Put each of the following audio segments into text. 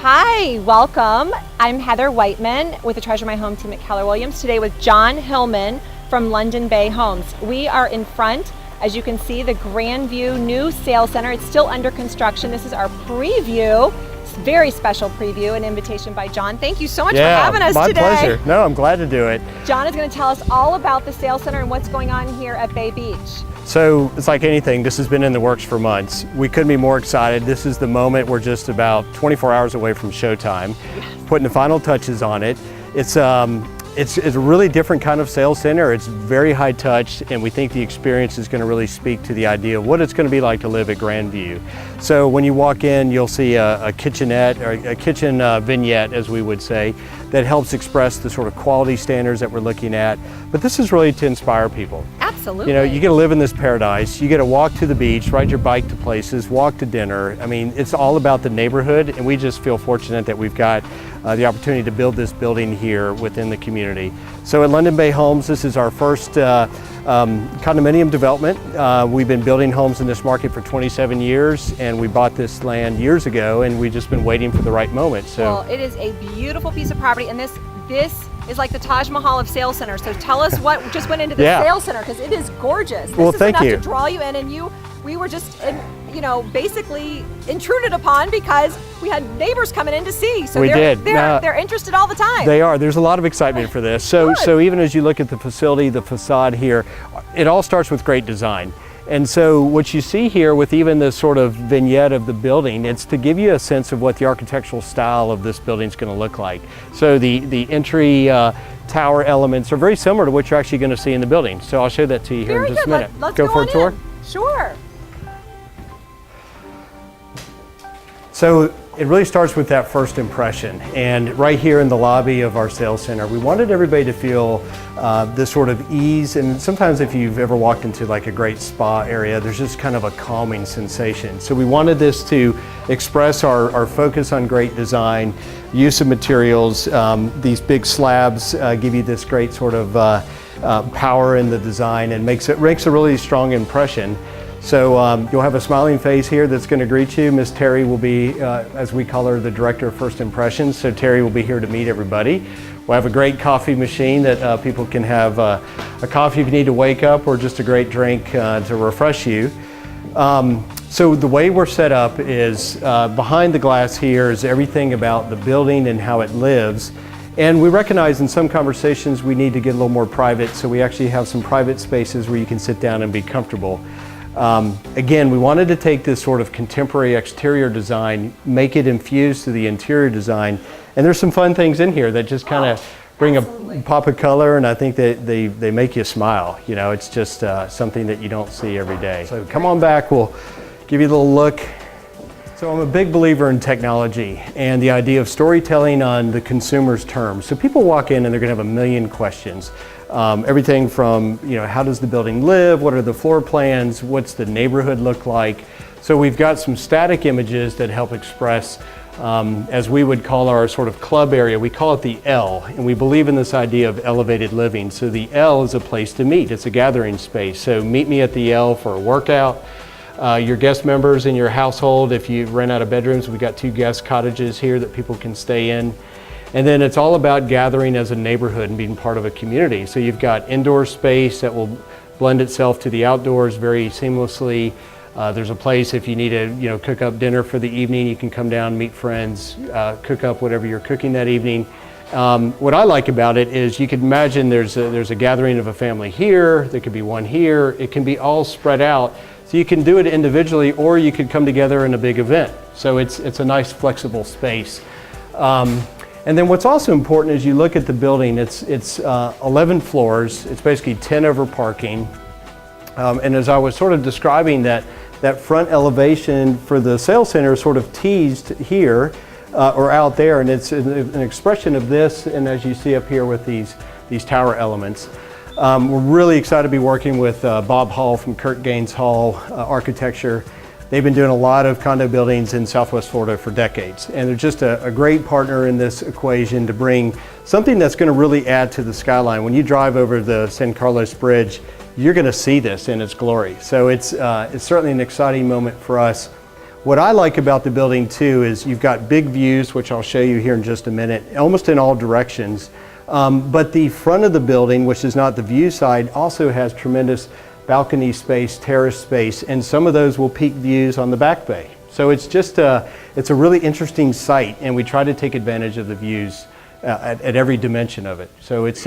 Hi, welcome. I'm Heather Wightman with the Treasure My Home team at Keller Williams, today with John Hillman from London Bay Homes. We are in front, as you can see, the Grandview new sales center. It's still under construction. This is our preview. It's a very special preview, an invitation by John. Thank you so much for having us today. My pleasure. No, I'm glad to do it. John is going to tell us all about the sales center and what's going on here at Bay Beach. So it's like anything, this has been in the works for months. We couldn't be more excited. This is the moment. We're just about 24 hours away from showtime, putting the final touches on it. It's a really different kind of sales center. It's very high touch, and we think the experience is going to really speak to the idea of what it's going to be like to live at Grandview. So when you walk in, you'll see a kitchenette, or a kitchen vignette, as we would say, that helps express the sort of quality standards that we're looking at. But this is really to inspire people. Absolutely. You know, you get to live in this paradise. You get to walk to the beach, ride your bike to places, walk to dinner. I mean, it's all about the neighborhood, and we just feel fortunate that we've got the opportunity to build this building here within the community. So at London Bay Homes, this is our first condominium development. We've been building homes in this market for 27 years, and we bought this land years ago, and we've just been waiting for the right moment. So, well, it is a beautiful piece of property, and this is like the Taj Mahal of sales centers. So tell us what just went into the sales center, because it is gorgeous. Well, this is enough to draw you in, and we were just, basically intruded upon because we had neighbors coming in to see. So they're interested all the time. They are. There's a lot of excitement for this. So even as you look at the facility, the facade here, it all starts with great design. And so what you see here with even the sort of vignette of the building, it's to give you a sense of what the architectural style of this building is going to look like. So the entry tower elements are very similar to what you're actually going to see in the building. So I'll show that to you here in just a minute. Let's go for a tour. Sure. So it really starts with that first impression, and right here in the lobby of our sales center, we wanted everybody to feel this sort of ease. And sometimes if you've ever walked into like a great spa area, there's just kind of a calming sensation. So we wanted this to express our focus on great design, use of materials. These big slabs give you this great sort of power in the design, and makes a really strong impression. So you'll have a smiling face here that's going to greet you. Miss Terry will be, as we call her, the Director of First Impressions. So Terry will be here to meet everybody. We'll have a great coffee machine that people can have a coffee if you need to wake up, or just a great drink to refresh you. So the way we're set up is behind the glass here is everything about the building and how it lives. And we recognize in some conversations we need to get a little more private, so we actually have some private spaces where you can sit down and be comfortable. Again, we wanted to take this sort of contemporary exterior design, make it infused to the interior design, and there's some fun things in here that just kind of bring a pop of color, and I think that they make you smile. You know, it's just something that you don't see every day. So come on back, we'll give you a little look. So I'm a big believer in technology and the idea of storytelling on the consumer's terms. So people walk in and they're going to have a million questions. Everything from, how does the building live? What are the floor plans? What's the neighborhood look like? So we've got some static images that help express, as we would call our sort of club area, we call it the L, and we believe in this idea of elevated living. So the L is a place to meet. It's a gathering space. So meet me at the L for a workout. Your guest members in your household, if you rent out of bedrooms, we've got 2 guest cottages here that people can stay in. And then it's all about gathering as a neighborhood and being part of a community. So you've got indoor space that will blend itself to the outdoors very seamlessly. There's a place if you need to cook up dinner for the evening, you can come down, meet friends, cook up whatever you're cooking that evening. What I like about it is you could imagine there's a gathering of a family here, there could be one here, it can be all spread out. So you can do it individually, or you could come together in a big event. So it's a nice flexible space. And then what's also important is you look at the building, it's 11 floors, it's basically 10 over parking. And as I was sort of describing that front elevation for the sales center is sort of teased here or out there, and it's an expression of this, and as you see up here with these tower elements. We're really excited to be working with Bob Hall from Kurt Gaines Hall Architecture. They've been doing a lot of condo buildings in Southwest Florida for decades, and they're just a great partner in this equation to bring something that's going to really add to the skyline. When you drive over the San Carlos Bridge, you're going to see this in its glory. So it's certainly an exciting moment for us. What I like about the building too is you've got big views, which I'll show you here in just a minute, almost in all directions. But the front of the building, which is not the view side, also has tremendous balcony space, terrace space, and some of those will peak views on the back bay. So it's just it's a really interesting site, and we try to take advantage of the views at every dimension of it. So it's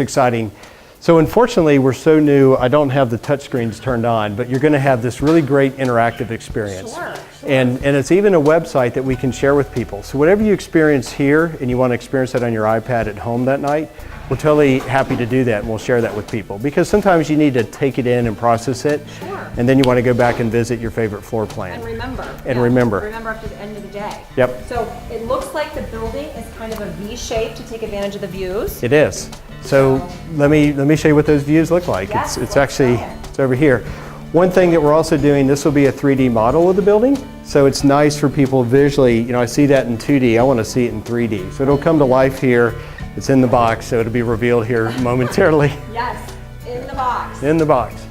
exciting. So unfortunately, we're so new, I don't have the touchscreens turned on, but you're going to have this really great interactive experience. Sure. And it's even a website that we can share with people. So whatever you experience here and you want to experience that on your iPad at home that night, we're totally happy to do that, and we'll share that with people. Because sometimes you need to take it in and process it, Sure. and then you want to go back and visit your favorite floor plan. And remember. And remember. Remember after the end of the day. Yep. So it looks like the building is kind of a V shape to take advantage of the views. It is. So let me show you what those views look like. Yes, It's let's actually, try it. it's over here. One thing that we're also doing, this will be a 3D model of the building. So it's nice for people visually, you know, I see that in 2D, I want to see it in 3D. So it'll come to life here. It's in the box, so it'll be revealed here momentarily. Yes, in the box. In the box.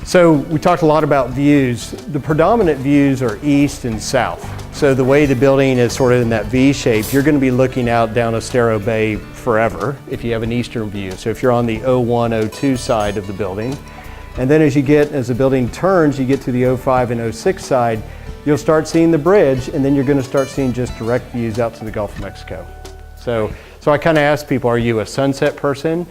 So we talked a lot about views. The predominant views are east and south. So the way the building is sort of in that V shape, you're going to be looking out down Estero Bay forever if you have an eastern view. So if you're on the 01, 02 side of the building, and then as the building turns, you get to the 05 and 06 side, you'll start seeing the bridge, and then you're going to start seeing just direct views out to the Gulf of Mexico. So I kind of ask people, are you a sunset person?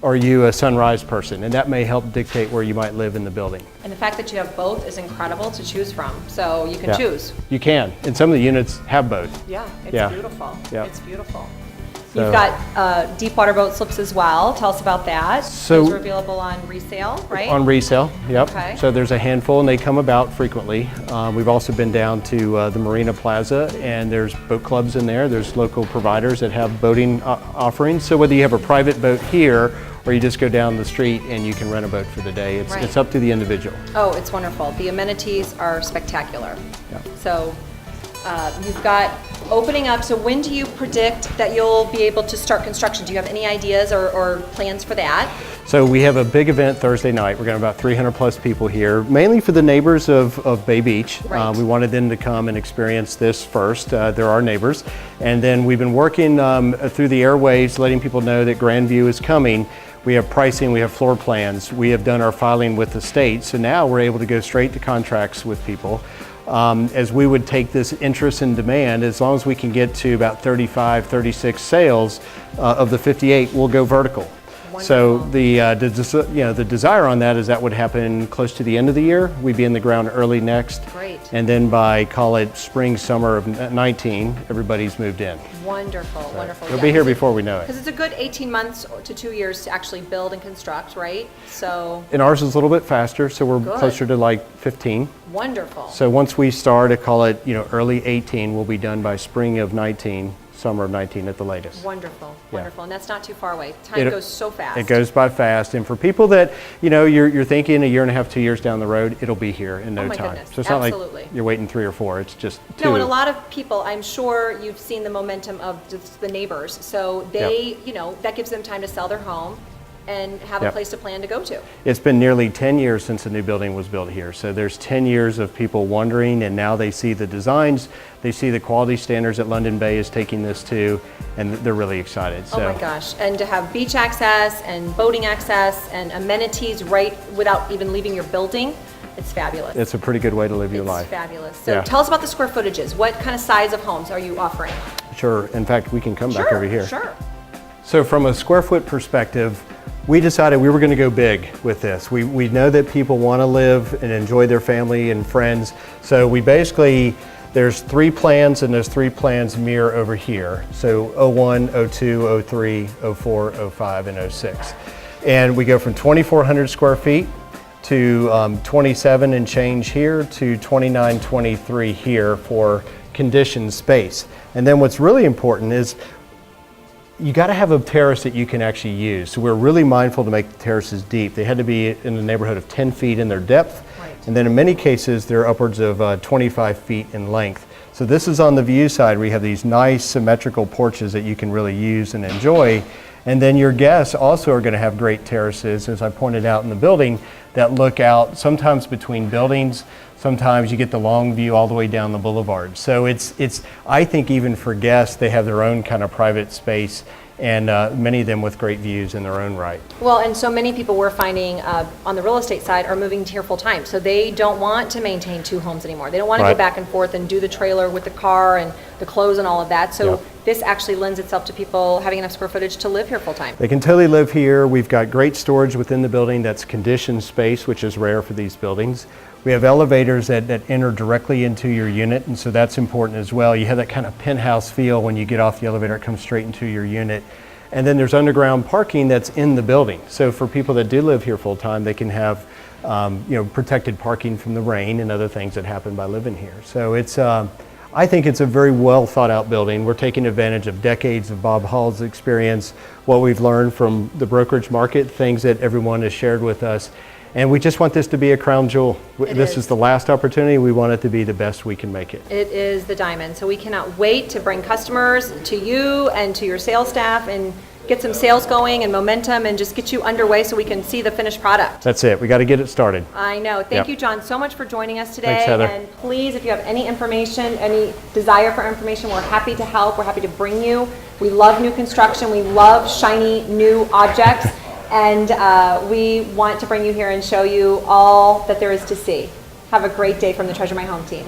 Or are you a sunrise person? And that may help dictate where you might live in the building. And the fact that you have both is incredible to choose from. So you can choose. You can. And some of the units have both. Yeah, it's beautiful. Yeah. It's beautiful. So- You've got deep water boat slips as well. Tell us about that. So- Those are available on resale, right? On resale, yep. Okay. So there's a handful and they come about frequently. We've also been down to the Marina Plaza, and there's boat clubs in there. There's local providers that have boating offerings. So whether you have a private boat here or you just go down the street and you can rent a boat for the day, Right. it's up to the individual. Oh, it's wonderful. The amenities are spectacular. Yeah. So you've got opening up. So when do you predict that you'll be able to start construction? Do you have any ideas or plans for that? So we have a big event Thursday night. We're going to have about 300 plus people here, mainly for the neighbors of Bay Beach. Right. We wanted them to come and experience this first. They're our neighbors. And then we've been working through the airwaves, letting people know that Grandview is coming. We have pricing, we have floor plans, we have done our filing with the state. So now we're able to go straight to contracts with people. As we would take this interest and demand, as long as we can get to about 35, 36 sales of the 58, we'll go vertical. So the desire on that is that would happen close to the end of the year. We'd be in the ground early next. Great. And then by, call it spring, summer of 19, everybody's moved in. Wonderful, wonderful. They'll be here before we know it. Because it's a good 18 months to 2 years to actually build and construct, right? So And ours is a little bit faster, so we're Good. closer to like 15. wonderful. So once we start, I call it, early 18, we'll be done by spring of 19, summer of 19 at the latest. Wonderful, Yeah. wonderful. And that's not too far away. Time goes so fast. It goes by fast, and for people that, you're thinking a year and a half, 2 years down the road, it'll be here in no Oh my time. goodness, So it's not absolutely. like you're waiting 3 or 4, it's just 2. No, and a lot of people, I'm sure you've seen the momentum of just the neighbors. So they, that gives them time to sell their home and have a Yep. place to plan to go to. It's been nearly 10 years since the new building was built here. So there's 10 years of people wondering, and now they see the designs, they see the quality standards that London Bay is taking this to, and they're really excited. Oh my gosh. And to have beach access and boating access and amenities right without even leaving your building, it's fabulous. It's a pretty good way to live your It's life. fabulous. So Yeah. tell us about the square footages. What kind of size of homes are you offering? Sure. In fact, we can come back over here. Sure. So from a square foot perspective, we decided we were going to go big with this. We know that people want to live and enjoy their family and friends. So we basically, there's 3 plans, and those 3 plans mirror over here. So 01, 02, 03, 04, 05, and 06. And we go from 2,400 square feet to 27 and change here to 2923 here for conditioned space. And then what's really important is you got to have a terrace that you can actually use. So we're really mindful to make the terraces deep. They had to be in the neighborhood of 10 feet in their depth. Right. And then in many cases, they're upwards of 25 feet in length. So this is on the view side where you have these nice symmetrical porches that you can really use and enjoy. And then your guests also are going to have great terraces, as I pointed out in the building, that look out sometimes between buildings, Sometimes you get the long view all the way down the boulevard. So it's I think even for guests, they have their own kind of private space, and many of them with great views in their own right. Well, and so many people we're finding on the real estate side are moving here full time. So they don't want to maintain 2 homes anymore. They don't want to Right. go back and forth and do the trailer with the car and the clothes and all of that. So Yep. this actually lends itself to people having enough square footage to live here full time. They can totally live here. We've got great storage within the building that's conditioned space, which is rare for these buildings. We have elevators that enter directly into your unit, and so that's important as well. You have that kind of penthouse feel when you get off the elevator, it comes straight into your unit. And then there's underground parking that's in the building. So for people that do live here full time, they can have protected parking from the rain and other things that happen by living here. So it's I think it's a very well thought out building. We're taking advantage of decades of Bob Hall's experience, what we've learned from the brokerage market, things that everyone has shared with us. And we just want this to be a crown jewel. This is the last opportunity. We want it to be the best we can make it. It is the diamond. So we cannot wait to bring customers to you and to your sales staff and get some sales going and momentum and just get you underway so we can see the finished product. That's it. We got to get it started. I know. Thank you, John, so much for joining us today. Thanks, Heather. And please, if you have any information, any desire for information, we're happy to help. We're happy to bring you. We love new construction. We love shiny new objects. And we want to bring you here and show you all that there is to see. Have a great day from the Treasure My Home team.